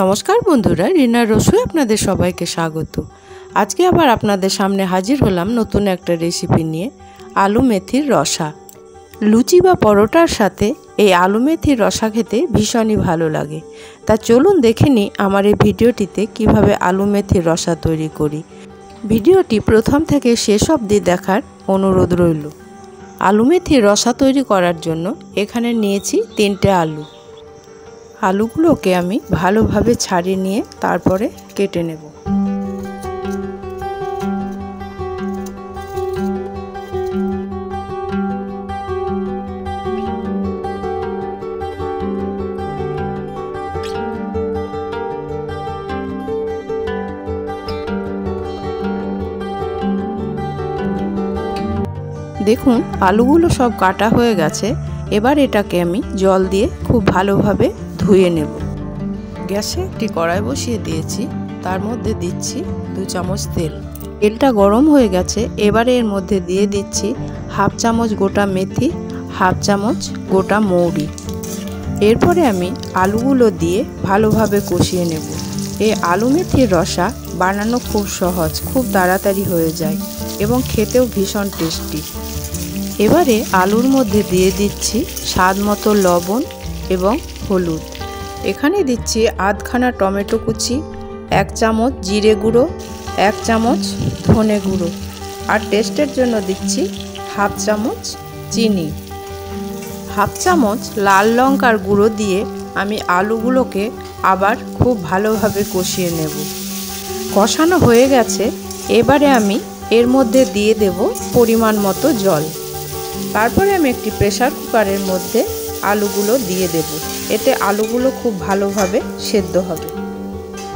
নমস্কার বন্ধুরা, রিনার রসোই আপনাদের সবাইকে স্বাগত। আজকে আবার আপনাদের সামনে হাজির হলাম নতুন একটা রেসিপি নিয়ে, আলু মেথির রসা। লুচি বা পরোটার সাথে এই আলু মেথির রসা খেতে ভীষণই ভালো লাগে। তা চলুন দেখে নিই আমার এই ভিডিওটিতে কিভাবে আলু মেথির রসা তৈরি করি। ভিডিওটি প্রথম থেকে শেষ অবধি দেখার অনুরোধ রইল। আলু মেথির রসা তৈরি করার জন্য এখানে নিয়েছি 3টে আলু। আলুগুলোকে আমি ভালোভাবে ছাড়িয়ে নিয়ে তারপরে কেটে নেব। দেখুন আলুগুলো সব কাটা হয়ে গেছে। এবার এটাকে আমি জল দিয়ে খুব ভালোভাবে ধুয়ে নেব। গ্যাসে একটি কড়াই বসিয়ে দিয়েছি, তার মধ্যে দিচ্ছি 2 চামচ তেল। তেলটা গরম হয়ে গেছে। এবারে এর মধ্যে দিয়ে দিচ্ছি হাফ চামচ গোটা মেথি, হাফ চামচ গোটা মৌরি। এরপরে আমি আলুগুলো দিয়ে ভালোভাবে কষিয়ে নেব। এই আলু মেথির রসা বানানো খুব সহজ, খুব তাড়াতাড়ি হয়ে যায় এবং খেতেও ভীষণ টেস্টি। এবারে আলুর মধ্যে দিয়ে দিচ্ছি স্বাদ মতো লবণ এবং হলুদ। এখানে দিচ্ছি আধখানা টমেটো কুচি, 1 চামচ জিরে গুঁড়ো, 1 চামচ ধনে গুঁড়ো, আর টেস্টের জন্য দিচ্ছি হাফ চামচ চিনি। হাফ চামচ লাল লঙ্কার গুঁড়ো দিয়ে আমি আলুগুলোকে আবার খুব ভালোভাবে কষিয়ে নেব। কষানো হয়ে গেছে। এবারে আমি এর মধ্যে দিয়ে দেব পরিমাণ মতো জল। তারপরে আমি একটি প্রেসার কুকারের মধ্যে আলুগুলো দিয়ে দেব। এতে আলুগুলো খুব ভালোভাবে সেদ্ধ হবে।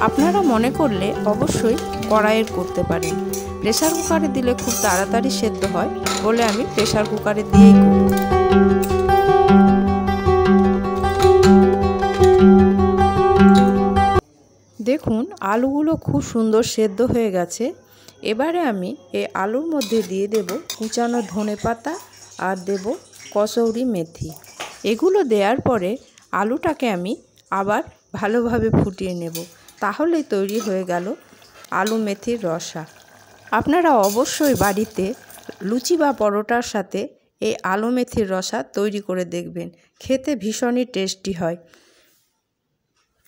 আপনারা মনে করলে অবশ্যই কড়াইয়ের করতে পারেন। প্রেসার কুকারে দিলে খুব তাড়াতাড়ি সেদ্ধ হয় বলে আমি প্রেসার কুকারে দিয়েই করি। দেখুন আলুগুলো খুব সুন্দর সেদ্ধ হয়ে গেছে। এবারে আমি এই আলুর মধ্যে দিয়ে দেব কুচানো ধনেপাতা আর দেব কসৌরি মেথি। এগুলো দেওয়ার পরে আলুটাকে আমি আবার ভালোভাবে ফুটিয়ে নেব। তাহলেই তৈরি হয়ে গেল আলু মেথির রসা। আপনারা অবশ্যই বাড়িতে লুচি বা পরোটার সাথে এই আলু মেথির রসা তৈরি করে দেখবেন, খেতে ভীষণই টেস্টি হয়।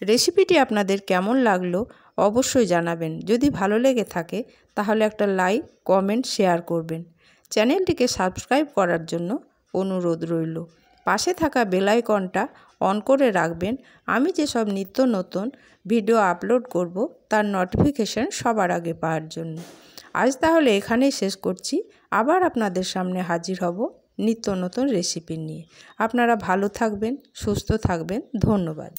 রেসিপিটি আপনাদের কেমন লাগলো অবশ্যই জানাবেন। যদি ভালো লেগে থাকে তাহলে একটা লাইক, কমেন্ট, শেয়ার করবেন। চ্যানেলটিকে সাবস্ক্রাইব করার জন্য অনুরোধ রইল। পাশে থাকা বেল আইকনটা অন করে রাখবেন। আমি যেসব নিত্য নতুন ভিডিও আপলোড করব তার নোটিফিকেশন সবার আগে পাওয়ার জন্য। আজ তাহলে এখানেই শেষ করছি। আবার আপনাদের সামনে হাজির হব নিত্য নতুন রেসিপি নিয়ে। আপনারা ভালো থাকবেন, সুস্থ থাকবেন। ধন্যবাদ।